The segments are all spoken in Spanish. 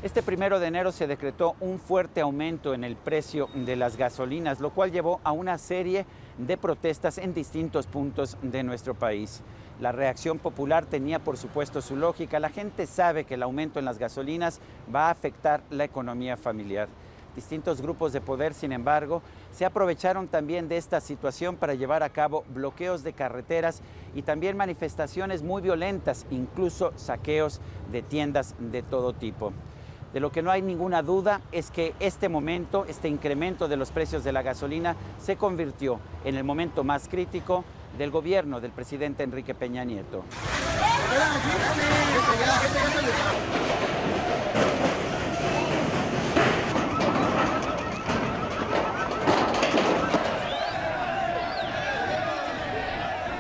Este 1 de enero se decretó un fuerte aumento en el precio de las gasolinas, lo cual llevó a una serie de protestas en distintos puntos de nuestro país. La reacción popular tenía, por supuesto, su lógica. La gente sabe que el aumento en las gasolinas va a afectar la economía familiar. Distintos grupos de poder, sin embargo, se aprovecharon también de esta situación para llevar a cabo bloqueos de carreteras y también manifestaciones muy violentas, incluso saqueos de tiendas de todo tipo. De lo que no hay ninguna duda es que este incremento de los precios de la gasolina se convirtió en el momento más crítico del gobierno del presidente Enrique Peña Nieto.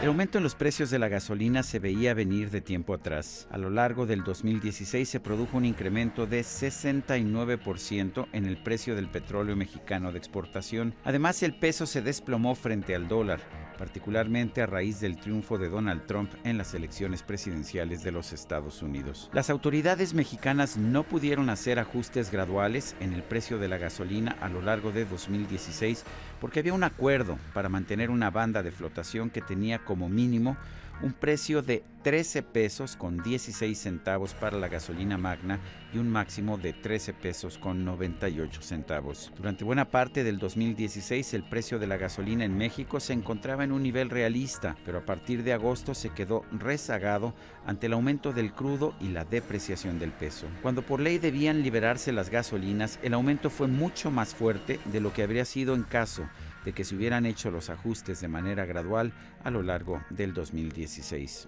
El aumento en los precios de la gasolina se veía venir de tiempo atrás. A lo largo del 2016 se produjo un incremento de 69% en el precio del petróleo mexicano de exportación. Además, el peso se desplomó frente al dólar, particularmente a raíz del triunfo de Donald Trump en las elecciones presidenciales de los Estados Unidos. Las autoridades mexicanas no pudieron hacer ajustes graduales en el precio de la gasolina a lo largo de 2016 porque había un acuerdo para mantener una banda de flotación que tenía como mínimo un precio de 13 pesos con 16 centavos para la gasolina magna y un máximo de 13 pesos con 98 centavos. Durante buena parte del 2016 el precio de la gasolina en México se encontraba en un nivel realista, pero a partir de agosto se quedó rezagado ante el aumento del crudo y la depreciación del peso. Cuando por ley debían liberarse las gasolinas, el aumento fue mucho más fuerte de lo que habría sido en caso de que se hubieran hecho los ajustes de manera gradual a lo largo del 2016.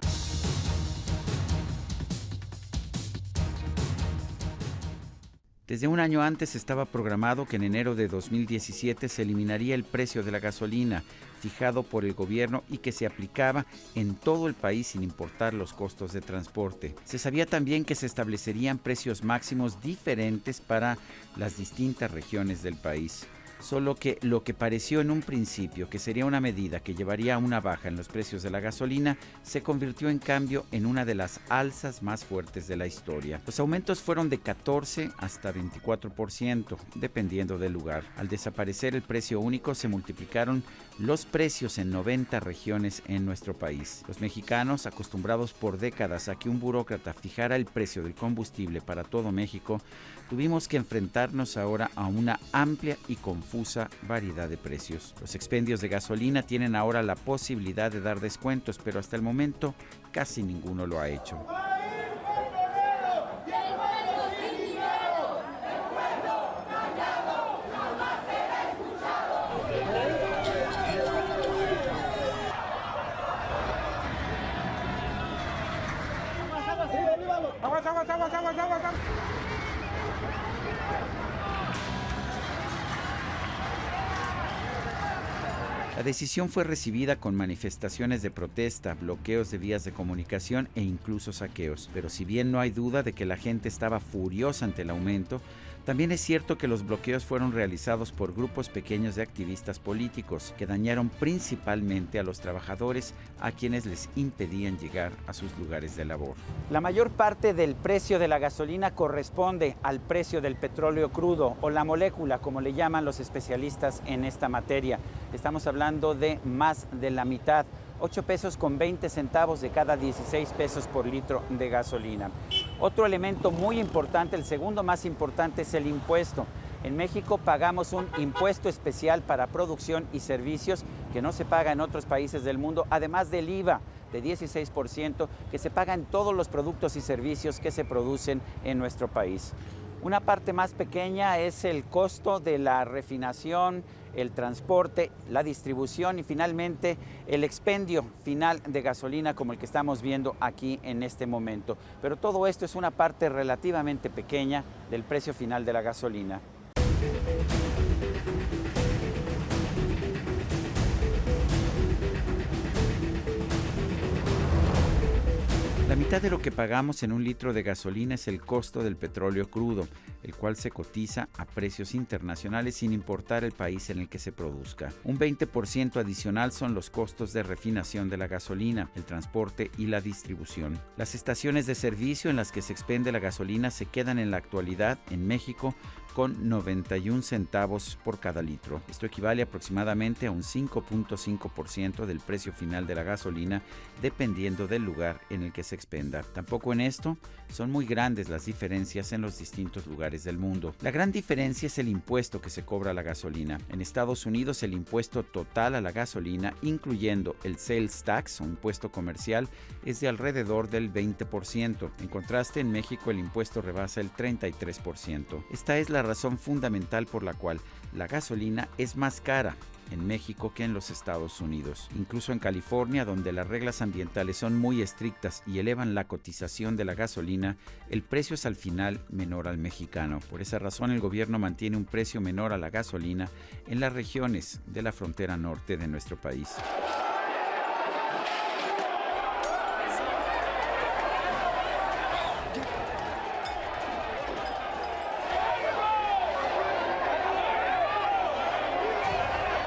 Desde un año antes estaba programado que en enero de 2017 se eliminaría el precio de la gasolina fijado por el gobierno y que se aplicaba en todo el país sin importar los costos de transporte. Se sabía también que se establecerían precios máximos diferentes para las distintas regiones del país. Solo que lo que pareció en un principio que sería una medida que llevaría a una baja en los precios de la gasolina, se convirtió en cambio en una de las alzas más fuertes de la historia. Los aumentos fueron de 14 hasta 24%, dependiendo del lugar. Al desaparecer el precio único, se multiplicaron los precios en 90 regiones en nuestro país. Los mexicanos, acostumbrados por décadas a que un burócrata fijara el precio del combustible para todo México, tuvimos que enfrentarnos ahora a una amplia y confusa variedad de precios. Los expendios de gasolina tienen ahora la posibilidad de dar descuentos, pero hasta el momento casi ninguno lo ha hecho. La decisión fue recibida con manifestaciones de protesta, bloqueos de vías de comunicación e incluso saqueos. Pero si bien no hay duda de que la gente estaba furiosa ante el aumento, también es cierto que los bloqueos fueron realizados por grupos pequeños de activistas políticos que dañaron principalmente a los trabajadores a quienes les impedían llegar a sus lugares de labor. La mayor parte del precio de la gasolina corresponde al precio del petróleo crudo o la molécula, como le llaman los especialistas en esta materia. Estamos hablando de más de la mitad, 8 pesos con 20 centavos de cada 16 pesos por litro de gasolina. Otro elemento muy importante, el segundo más importante, es el impuesto. En México pagamos un impuesto especial para producción y servicios que no se paga en otros países del mundo, además del IVA de 16% que se paga en todos los productos y servicios que se producen en nuestro país. Una parte más pequeña es el costo de la refinación, el transporte, la distribución y finalmente el expendio final de gasolina como el que estamos viendo aquí en este momento. Pero todo esto es una parte relativamente pequeña del precio final de la gasolina. La mitad de lo que pagamos en un litro de gasolina es el costo del petróleo crudo. el cual se cotiza a precios internacionales sin importar el país en el que se produzca. Un 20% adicional son los costos de refinación de la gasolina, el transporte y la distribución. Las estaciones de servicio en las que se expende la gasolina se quedan en la actualidad en México con 91 centavos por cada litro. Esto equivale aproximadamente a un 5.5% del precio final de la gasolina, dependiendo del lugar en el que se expenda. Tampoco en esto son muy grandes las diferencias en los distintos lugares del mundo. La gran diferencia es el impuesto que se cobra a la gasolina. En Estados Unidos, el impuesto total a la gasolina, incluyendo el sales tax o impuesto comercial, es de alrededor del 20%. En contraste, en México el impuesto rebasa el 33%. Esta es la razón fundamental por la cual la gasolina es más cara en México que en los Estados Unidos. Incluso en California, donde las reglas ambientales son muy estrictas y elevan la cotización de la gasolina, el precio es al final menor al mexicano. Por esa razón, el gobierno mantiene un precio menor a la gasolina en las regiones de la frontera norte de nuestro país.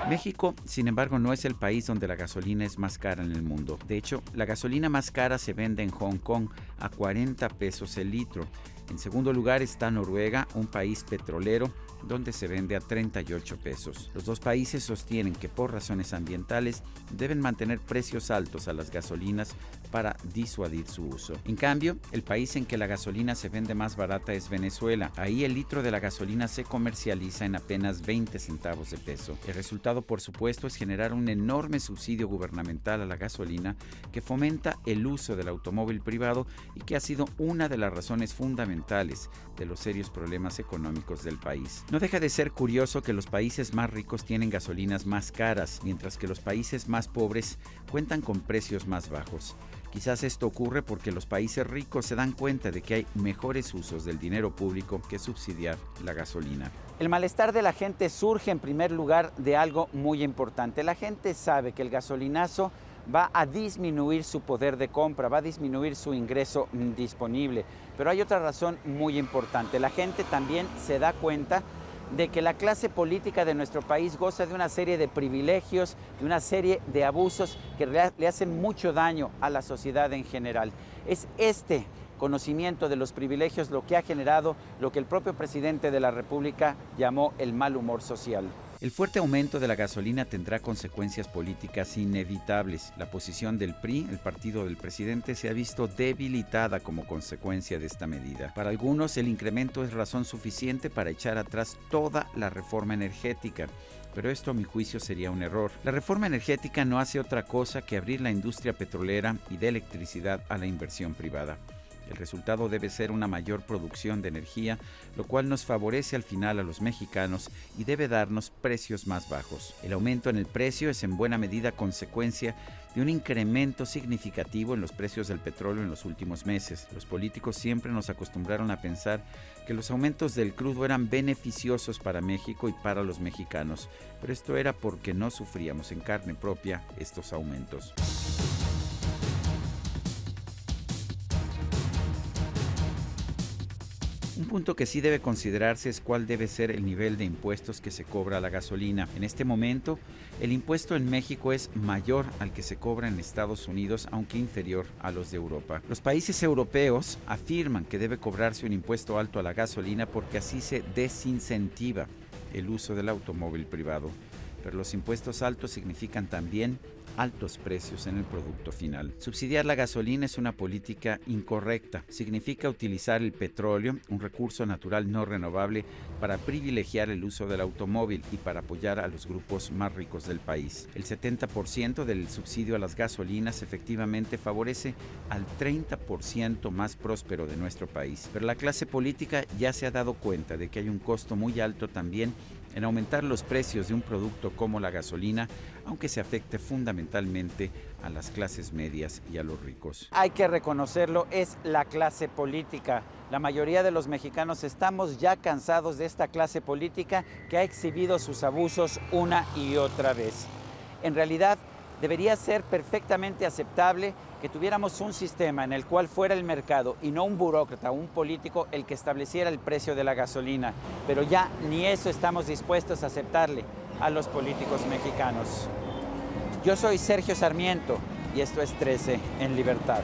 México, sin embargo, no es el país donde la gasolina es más cara en el mundo. De hecho, la gasolina más cara se vende en Hong Kong a 40 pesos el litro. En segundo lugar está Noruega, un país petrolero, donde se vende a 38 pesos. Los dos países sostienen que por razones ambientales deben mantener precios altos a las gasolinas para disuadir su uso. En cambio, el país en que la gasolina se vende más barata es Venezuela. Ahí el litro de la gasolina se comercializa en apenas 20 centavos de peso. El resultado, por supuesto, es generar un enorme subsidio gubernamental a la gasolina que fomenta el uso del automóvil privado y que ha sido una de las razones fundamentales de los serios problemas económicos del país. No deja de ser curioso que los países más ricos tienen gasolinas más caras, mientras que los países más pobres cuentan con precios más bajos. Quizás esto ocurre porque los países ricos se dan cuenta de que hay mejores usos del dinero público que subsidiar la gasolina. El malestar de la gente surge en primer lugar de algo muy importante. La gente sabe que el gasolinazo va a disminuir su poder de compra, va a disminuir su ingreso disponible. Pero hay otra razón muy importante. La gente también se da cuenta de que la clase política de nuestro país goza de una serie de privilegios, de una serie de abusos que le hacen mucho daño a la sociedad en general. Es este conocimiento de los privilegios lo que ha generado lo que el propio presidente de la República llamó el mal humor social. El fuerte aumento de la gasolina tendrá consecuencias políticas inevitables. La posición del PRI, el partido del presidente, se ha visto debilitada como consecuencia de esta medida. Para algunos, el incremento es razón suficiente para echar atrás toda la reforma energética. Pero esto, a mi juicio, sería un error. La reforma energética no hace otra cosa que abrir la industria petrolera y de electricidad a la inversión privada. El resultado debe ser una mayor producción de energía, lo cual nos favorece al final a los mexicanos y debe darnos precios más bajos. El aumento en el precio es en buena medida consecuencia de un incremento significativo en los precios del petróleo en los últimos meses. Los políticos siempre nos acostumbraron a pensar que los aumentos del crudo eran beneficiosos para México y para los mexicanos, pero esto era porque no sufríamos en carne propia estos aumentos. Un punto que sí debe considerarse es cuál debe ser el nivel de impuestos que se cobra a la gasolina. En este momento, el impuesto en México es mayor al que se cobra en Estados Unidos, aunque inferior a los de Europa. Los países europeos afirman que debe cobrarse un impuesto alto a la gasolina porque así se desincentiva el uso del automóvil privado. Pero los impuestos altos significan también altos precios en el producto final. Subsidiar la gasolina es una política incorrecta. Significa utilizar el petróleo, un recurso natural no renovable, para privilegiar el uso del automóvil y para apoyar a los grupos más ricos del país. El 70% del subsidio a las gasolinas efectivamente favorece al 30% más próspero de nuestro país. Pero la clase política ya se ha dado cuenta de que hay un costo muy alto también en aumentar los precios de un producto como la gasolina, aunque se afecte fundamentalmente a las clases medias y a los ricos. Hay que reconocerlo, es la clase política. La mayoría de los mexicanos estamos ya cansados de esta clase política que ha exhibido sus abusos una y otra vez. En realidad, Debería ser perfectamente aceptable que tuviéramos un sistema en el cual fuera el mercado y no un burócrata, un político el que estableciera el precio de la gasolina. Pero ya ni eso estamos dispuestos a aceptarle a los políticos mexicanos. Yo soy Sergio Sarmiento y esto es 13 en Libertad.